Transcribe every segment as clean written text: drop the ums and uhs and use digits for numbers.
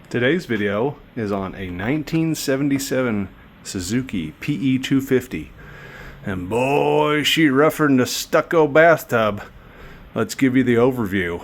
Today's video is on a 1977 Suzuki PE250, and boy, she rougher than a Stucco bathtub. Let's give you the overview.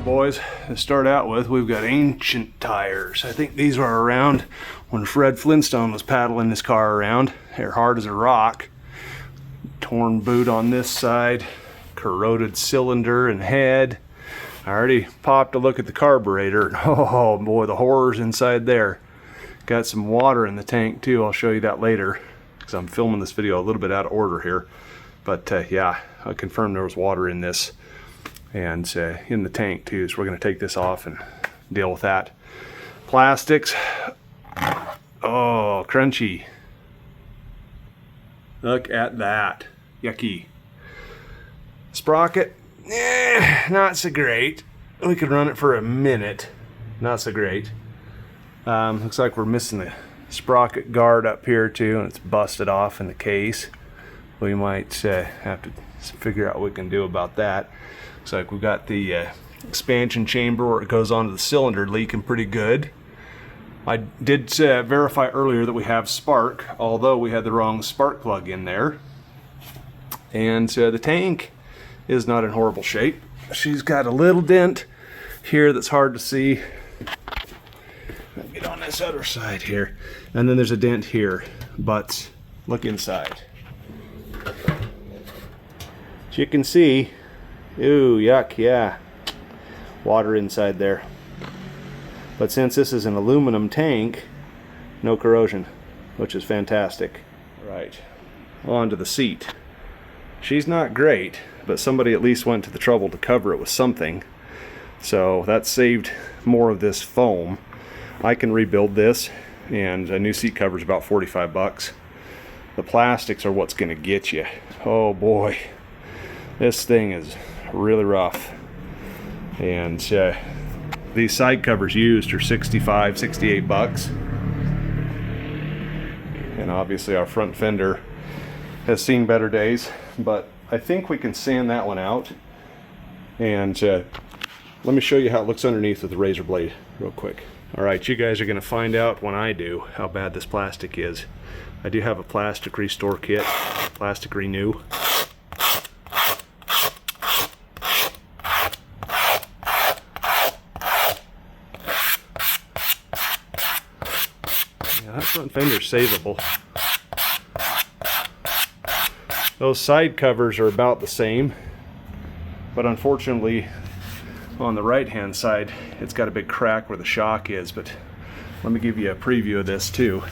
Boys, to start out with, we've got ancient tires. I think these were around when Fred Flintstone was paddling his car around. They're hard as a rock. Torn boot on this side, corroded cylinder and head. I already popped a look at the carburetor, and oh boy, the horrors inside there. Got some water in the tank too. I'll show you that later because I'm filming this video a little bit out of order here. But yeah, I confirmed there was water in this and in the tank too, so we're going to take this off and deal with that. Plastics, oh, crunchy. Look at that, yucky. Sprocket, not so great. We could run it for a minute, not so great. Looks like we're missing the sprocket guard up here too, and it's busted off in the case. We might have to figure out what we can do about that. Looks like we've got the expansion chamber where it goes onto the cylinder leaking pretty good. I did verify earlier that we have spark, although we had the wrong spark plug in there. And the tank is not in horrible shape. She's got a little dent here that's hard to see. Let me get on this other side here. And then there's a dent here, but look inside. As you can see, ooh, yuck, yeah. Water inside there. But since this is an aluminum tank, no corrosion, which is fantastic. Right, on to the seat. She's not great, but somebody at least went to the trouble to cover it with something. So that saved more of this foam. I can rebuild this, and a new seat cover is about 45 bucks. The plastics are what's gonna get you. Oh boy, this thing is really rough. And these side covers used are 65, 68 bucks. And obviously our front fender has seen better days, but I think we can sand that one out. And let me show you how it looks underneath with the razor blade real quick. All right, you guys are gonna find out when I do how bad this plastic is. I do have a plastic restore kit, plastic renew. That front fender's savable. Those side covers are about the same, but unfortunately on the right hand side it's got a big crack where the shock is. But let me give you a preview of this too.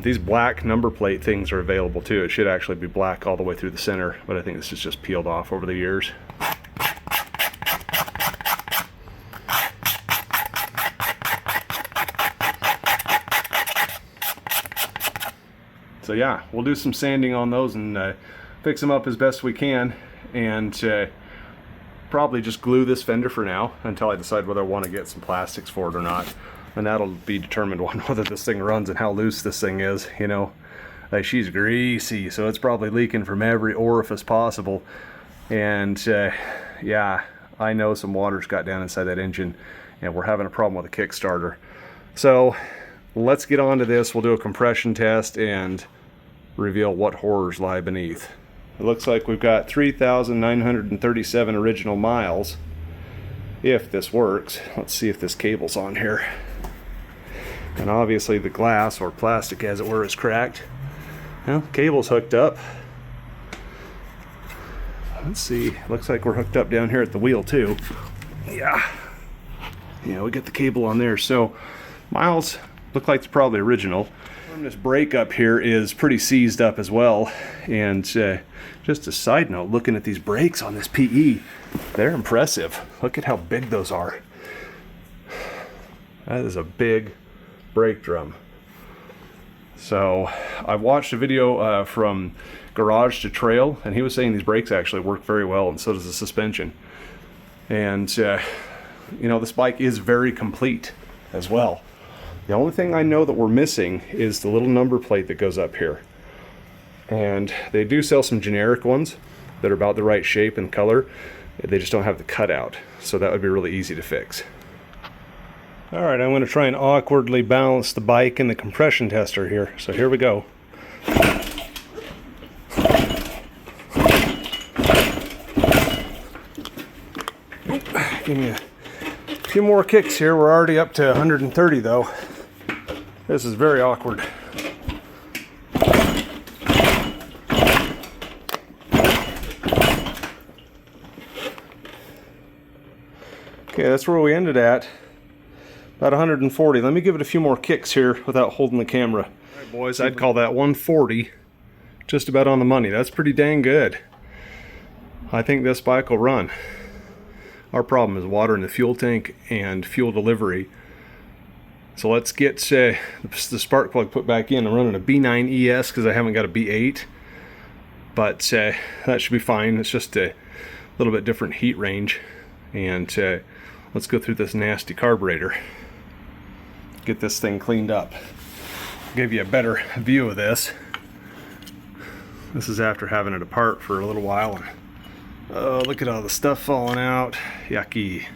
These black number plate things are available too. It should actually be black all the way through the center, but I think this is just peeled off over the years. So yeah, we'll do some sanding on those and fix them up as best we can, and probably just glue this fender for now until I decide whether I want to get some plastics for it or not. And that'll be determined on whether this thing runs and how loose this thing is. You know, like, she's greasy, so it's probably leaking from every orifice possible. And yeah, I know some water's got down inside that engine, and we're having a problem with the Kickstarter. So let's get on to this. We'll do a compression test and reveal what horrors lie beneath. It looks like we've got 3,937 original miles, if this works. Let's see if this cable's on here. And obviously the glass, or plastic as it were, is cracked. Well, cable's hooked up. Let's see, looks like we're hooked up down here at the wheel too. Yeah, we got the cable on there. So miles look like it's probably original. This brake up here is pretty seized up as well. And just a side note, looking at these brakes on this PE, they're impressive. Look at how big those are. That is a big brake drum. So I watched a video from Garage to Trail, and he was saying these brakes actually work very well, and so does the suspension. And you know, this bike is very complete as well. The only thing I know that we're missing is the little number plate that goes up here. And they do sell some generic ones that are about the right shape and color. They just don't have the cutout, so that would be really easy to fix. Alright, I'm going to try and awkwardly balance the bike and the compression tester here. So here we go. Give me a few more kicks here. We're already up to 130 though. This is very awkward. Okay, that's where we ended at. About 140. Let me give it a few more kicks here without holding the camera. Alright boys, I'd call that 140 just about on the money. That's pretty dang good. I think this bike will run. Our problem is water in the fuel tank and fuel delivery. So let's get the spark plug put back in. I'm running a B9 ES because I haven't got a B8. But that should be fine. It's just a little bit different heat range. And let's go through this nasty carburetor. Get this thing cleaned up. Give you a better view of this. This is after having it apart for a little while. And oh, look at all the stuff falling out. Yucky.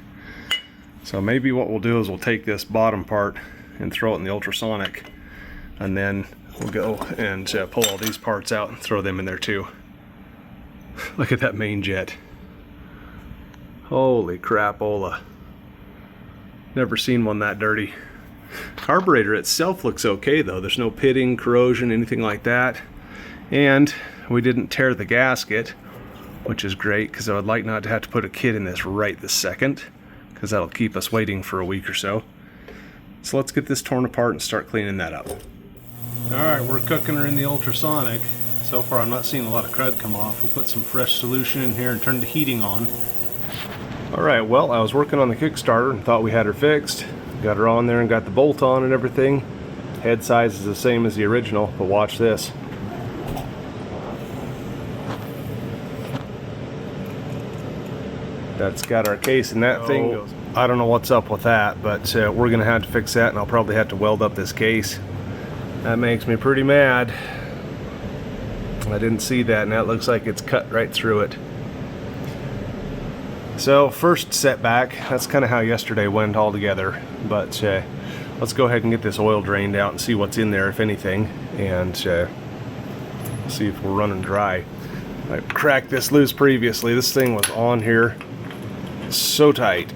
So maybe what we'll do is we'll take this bottom part and throw it in the ultrasonic, and then we'll go and pull all these parts out and throw them in there too. Look at that main jet. Holy crapola. Never seen one that dirty. Carburetor itself looks okay though. There's no pitting, corrosion, anything like that. And we didn't tear the gasket, which is great because I would like not to have to put a kit in this right this second, because that'll keep us waiting for a week or so. So let's get this torn apart and start cleaning that up. Alright, we're cooking her in the ultrasonic. So far I'm not seeing a lot of crud come off. We'll put some fresh solution in here and turn the heating on. Alright, well, I was working on the Kickstarter and thought we had her fixed. Got her on there and got the bolt on and everything. Head size is the same as the original, but watch this. That's got our case, and that thing goes. I don't know what's up with that, but we're gonna have to fix that, and I'll probably have to weld up this case. That makes me pretty mad. I didn't see that, and that looks like it's cut right through it. So first setback, that's kind of how yesterday went altogether, but let's go ahead and get this oil drained out and see what's in there, if anything, and see if we're running dry. I cracked this loose previously. This thing was on here so tight.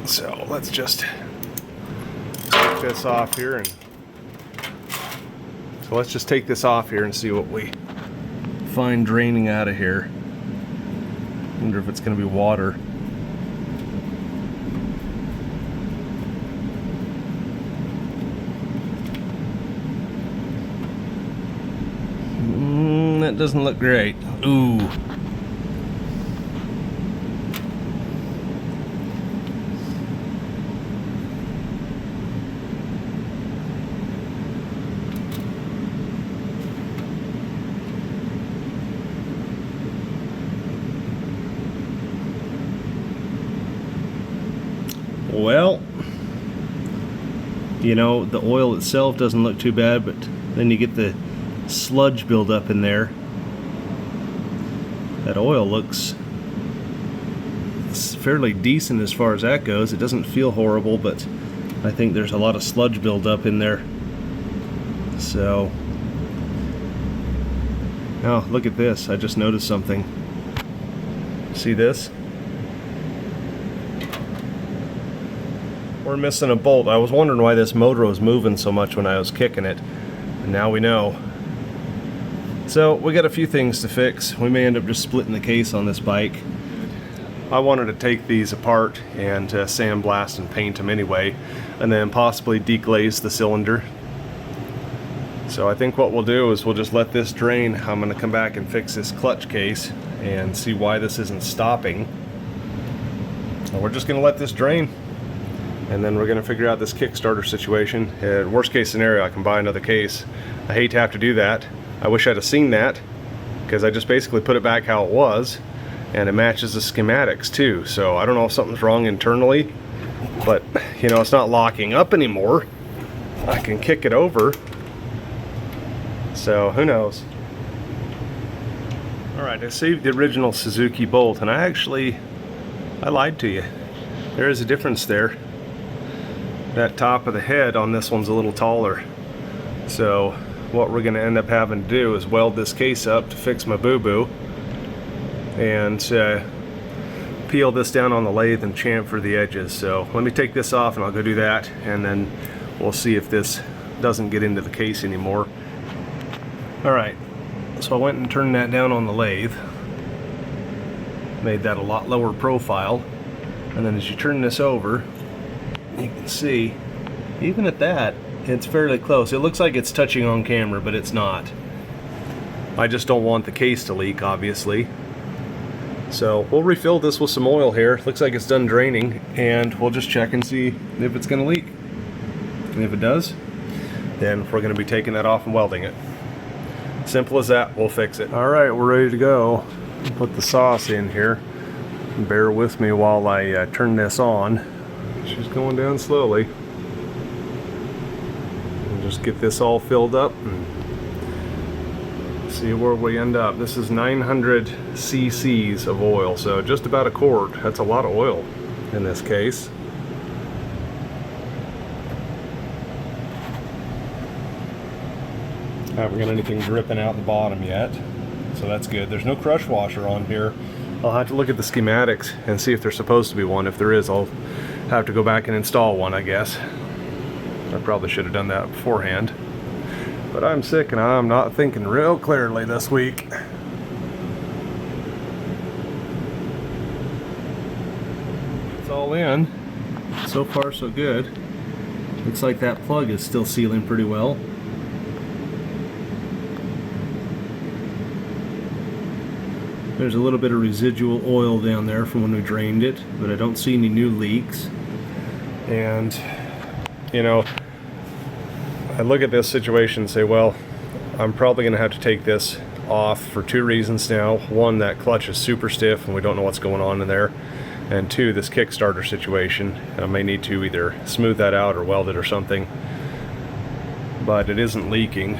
So let's just take this off here, and so let's just take this off here and see what we find draining out of here. Wonder if it's going to be water. That doesn't look great. Ooh. Well, you know, the oil itself doesn't look too bad, but then you get the sludge buildup in there. That oil looks fairly decent as far as that goes. It doesn't feel horrible, but I think there's a lot of sludge buildup in there. So, oh, look at this. I just noticed something. See this? We're missing a bolt. I was wondering why this motor was moving so much when I was kicking it, and now we know. So we got a few things to fix. We may end up just splitting the case on this bike. I wanted to take these apart and sandblast and paint them anyway, and then possibly deglaze the cylinder. So I think what we'll do is we'll just let this drain. I'm going to come back and fix this clutch case and see why this isn't stopping. And we're just going to let this drain, and then we're going to figure out this Kickstarter situation. Worst case scenario, I can buy another case. I hate to have to do that. I wish I'd have seen that, because I just basically put it back how it was, and it matches the schematics too. So I don't know if something's wrong internally, but you know, it's not locking up anymore. I can kick it over, so who knows. Alright, I saved the original Suzuki bolt, and I lied to you. There is a difference there. That top of the head on this one's a little taller. So what we're going to end up having to do is weld this case up to fix my boo-boo, and peel this down on the lathe and chamfer the edges. So let me take this off and I'll go do that, and then we'll see if this doesn't get into the case anymore. Alright, so I went and turned that down on the lathe, made that a lot lower profile, and then as you turn this over, you can see, even at that, it's fairly close. It looks like it's touching on camera, but it's not. I just don't want the case to leak, obviously. So we'll refill this with some oil here. Looks like it's done draining, and we'll just check and see if it's going to leak. And if it does, then we're going to be taking that off and welding it. Simple as that. We'll fix it. Alright, we're ready to go. Put the sauce in here. Bear with me while I turn this on. She's going down slowly. We'll just get this all filled up and see where we end up. This is 900 cc's of oil, so just about a quart. That's a lot of oil in this case. Haven't got anything dripping out the bottom yet, so that's good. There's no crush washer on here. I'll have to look at the schematics and see if there's supposed to be one. If there is, I'll have to go back and install one, I guess. I probably should have done that beforehand. But I'm sick and I'm not thinking real clearly this week. It's all in. So far so good. Looks like that plug is still sealing pretty well. There's a little bit of residual oil down there from when we drained it, but I don't see any new leaks. And, you know, I look at this situation and say, well, I'm probably going to have to take this off for two reasons now. One, that clutch is super stiff and we don't know what's going on in there. And two, this Kickstarter situation. I may need to either smooth that out or weld it or something. But it isn't leaking.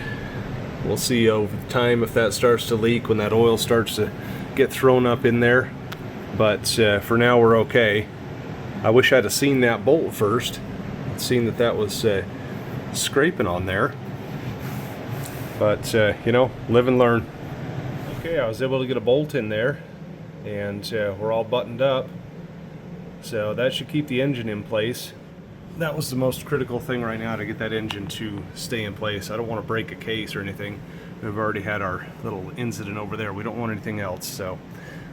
We'll see over time if that starts to leak when that oil starts to get thrown up in there. But for now we're okay. I wish I'd have seen that bolt first. Seen that that was scraping on there. But you know, live and learn. Okay, I was able to get a bolt in there, and we're all buttoned up. So that should keep the engine in place. That was the most critical thing right now, to get that engine to stay in place. I don't want to break a case or anything. We've already had our little incident over there. We don't want anything else. So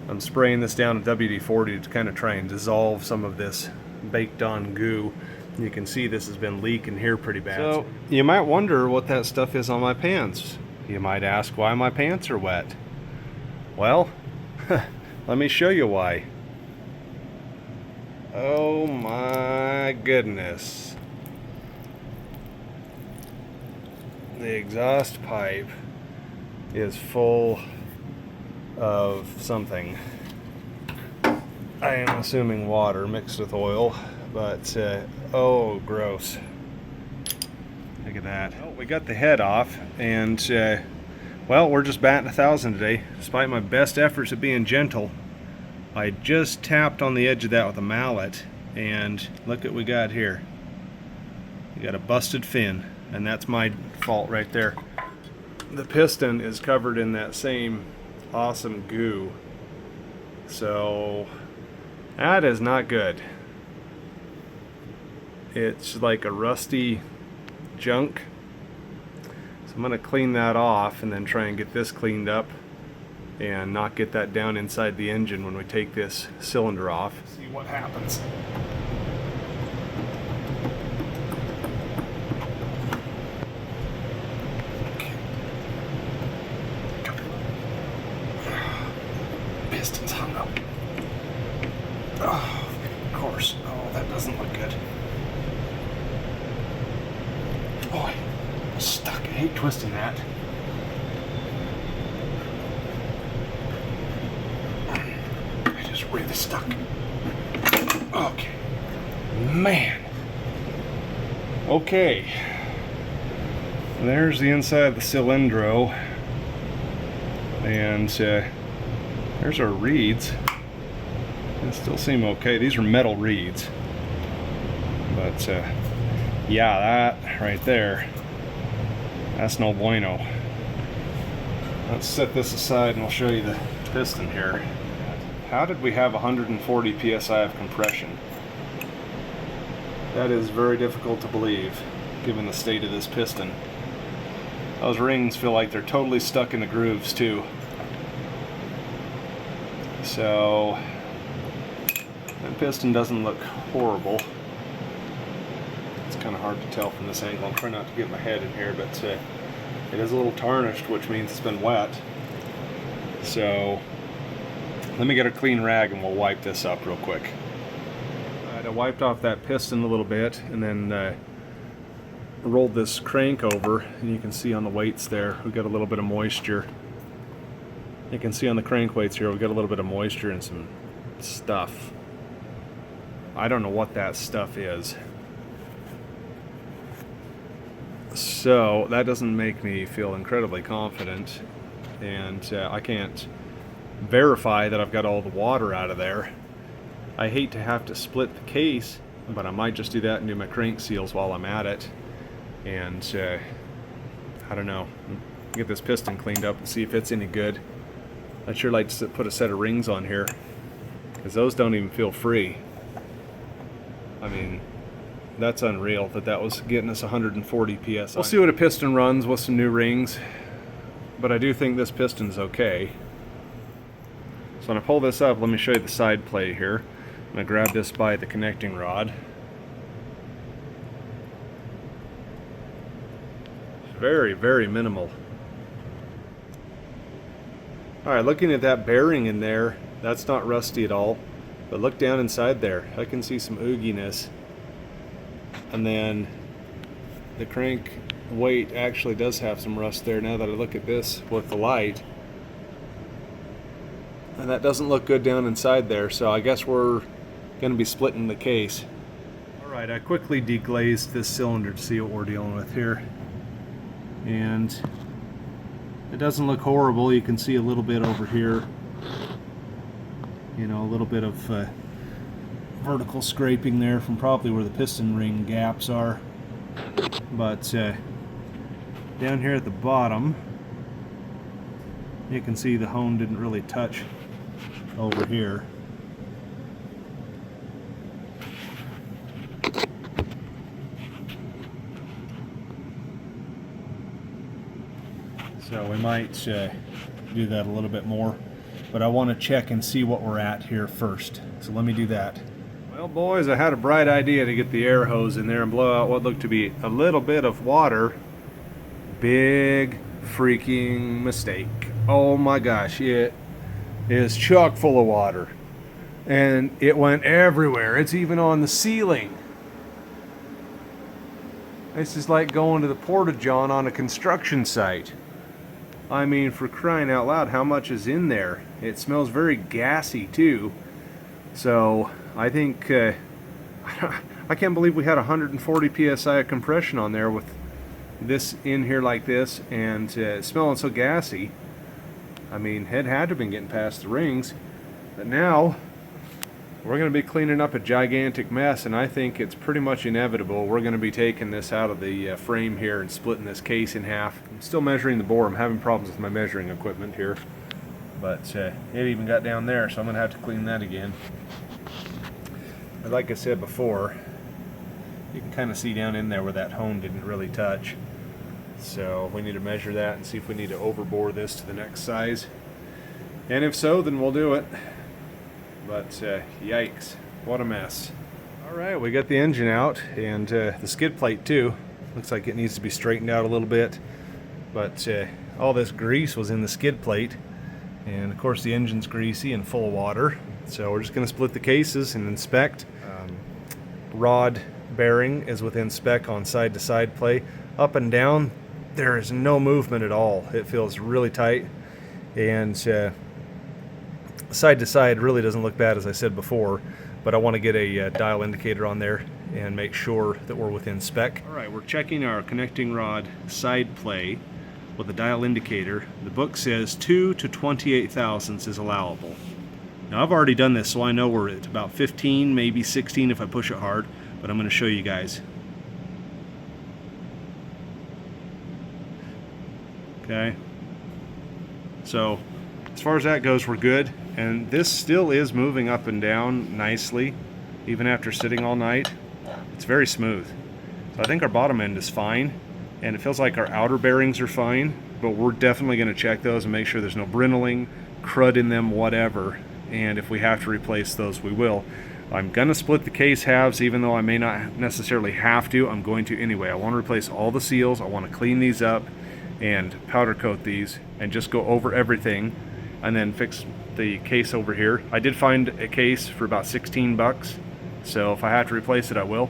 I'm spraying this down at WD-40 to kind of try and dissolve some of this baked on goo. You can see this has been leaking here pretty bad. So you might wonder what that stuff is on my pants. You might ask why my pants are wet. Well, let me show you why. Oh my goodness. The exhaust pipe is full of something. I am assuming water mixed with oil, but oh, gross. Look at that. Well, we got the head off, and well, we're just batting 1,000 today. Despite my best efforts at being gentle, I just tapped on the edge of that with a mallet, and look what we got here. We got a busted fin, and that's my fault right there. The piston is covered in that same awesome goo, so that is not good. It's like a rusty junk. So I'm going to clean that off and then try and get this cleaned up and not get that down inside the engine when we take this cylinder off. See what happens. Piston's hung up. Oh, of course. Oh, that doesn't look good. Boy, I'm stuck. I hate twisting that. Okay. really stuck. Okay. Man. Okay. There's the inside of the cylindro. And there's our reeds. They still seem okay. These are metal reeds. But yeah, that right there, that's no bueno. Let's set this aside and I'll show you the piston here. How did we have 140 psi of compression? That is very difficult to believe, given the state of this piston. Those rings feel like they're totally stuck in the grooves too. So that piston doesn't look horrible. It's kind of hard to tell from this angle. I'm trying not to get my head in here, but it is a little tarnished, which means it's been wet. So let me get a clean rag and we'll wipe this up real quick. I wiped off that piston a little bit and then rolled this crank over, and you can see on the weights there we got a little bit of moisture. You can see on the crank weights here we got a little bit of moisture and some stuff. I don't know what that stuff is. So that doesn't make me feel incredibly confident, and I can't verify that I've got all the water out of there. I hate to have to split the case, but I might just do that and do my crank seals while I'm at it. And I don't know, get this piston cleaned up and see if it's any good. I'd sure like to put a set of rings on here, because those don't even feel free. I mean, that's unreal that was getting us 140 psi. We'll see what a piston runs with some new rings, but I do think this piston's okay. So when I pull this up, let me show you the side plate here. I'm going to grab this by the connecting rod. It's very, very minimal. Alright, looking at that bearing in there, that's not rusty at all. But look down inside there. I can see some ooginess. And then the crank weight actually does have some rust there now that I look at this with the light. And that doesn't look good down inside there, so I guess we're going to be splitting the case. Alright, I quickly deglazed this cylinder to see what we're dealing with here. And it doesn't look horrible. You can see a little bit over here. You know, a little bit of vertical scraping there from probably where the piston ring gaps are. But down here at the bottom, you can see the hone didn't really touch over here. So we might do that a little bit more, but I want to check and see what we're at here first. So let me do that. Well, boys, I had a bright idea to get the air hose in there and blow out what looked to be a little bit of water. Big freaking mistake. Oh my gosh, it is chock full of water. And it went everywhere. It's even on the ceiling. This is like going to the Porta-John on a construction site. I mean, for crying out loud, how much is in there? It smells very gassy too. So I think I can't believe we had 140 psi of compression on there with this in here like this, and smelling so gassy. I mean, it had to have been getting past the rings. But now we're going to be cleaning up a gigantic mess, and I think it's pretty much inevitable. We're going to be taking this out of the frame here and splitting this case in half. I'm still measuring the bore. I'm having problems with my measuring equipment here, but it even got down there, so I'm going to have to clean that again. But like I said before, you can kind of see down in there where that hone didn't really touch. So we need to measure that and see if we need to overbore this to the next size. And if so, then we'll do it. But yikes, what a mess. Alright, we got the engine out, and the skid plate too. Looks like it needs to be straightened out a little bit. But all this grease was in the skid plate. And of course the engine's greasy and full of water. So we're just going to split the cases and inspect. Rod bearing is within spec on side to side play. Up and down, there is no movement at all. It feels really tight. And side to side really doesn't look bad, as I said before, but I want to get a dial indicator on there and make sure that we're within spec. All right, we're checking our connecting rod side play with a dial indicator. The book says 2 to 28 thousandths is allowable. Now I've already done this, so I know we're at about 15, maybe 16 if I push it hard, but I'm going to show you guys. Okay, so as far as that goes, we're good, and this still is moving up and down nicely even after sitting all night. It's very smooth, so I think our bottom end is fine, and it feels like our outer bearings are fine, but we're definitely going to check those and make sure there's no brittling, crud in them, whatever, and if we have to replace those, we will. I'm going to split the case halves, even though I may not necessarily have to. I'm going to anyway. I want to replace all the seals. I want to clean these up and powder coat these and just go over everything and then fix the case over here. I did find a case for about 16 bucks, so if I have to replace it, I will,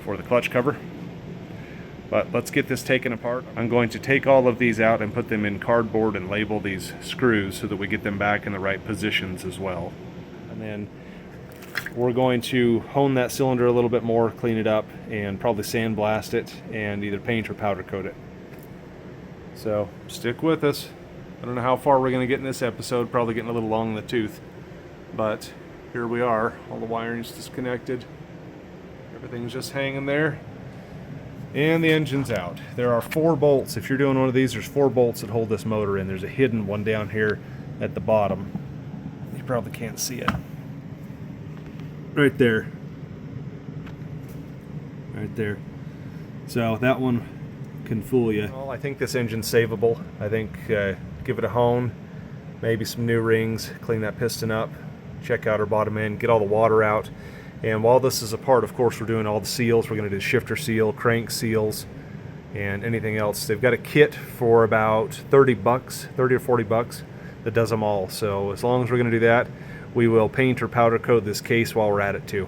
for the clutch cover. But let's get this taken apart. I'm going to take all of these out and put them in cardboard and label these screws so that we get them back in the right positions as well. And then we're going to hone that cylinder a little bit more, clean it up, and probably sandblast it and either paint or powder coat it. So stick with us. I don't know how far we're going to get in this episode, probably getting a little long in the tooth, but here we are. All the wiring's disconnected, everything's just hanging there, and the engine's out. There are 4 bolts. If you're doing one of these, there's 4 bolts that hold this motor in. There's a hidden one down here at the bottom. You probably can't see it. Right there. Right there. So that one can fool you. Well, I think this engine's savable. I think give it a hone, maybe some new rings, clean that piston up, check out our bottom end, get all the water out. And while this is apart, of course, we're doing all the seals. We're going to do shifter seal, crank seals, and anything else. They've got a kit for about 30 bucks, 30 or 40 bucks that does them all. So as long as we're going to do that, we will paint or powder coat this case while we're at it too.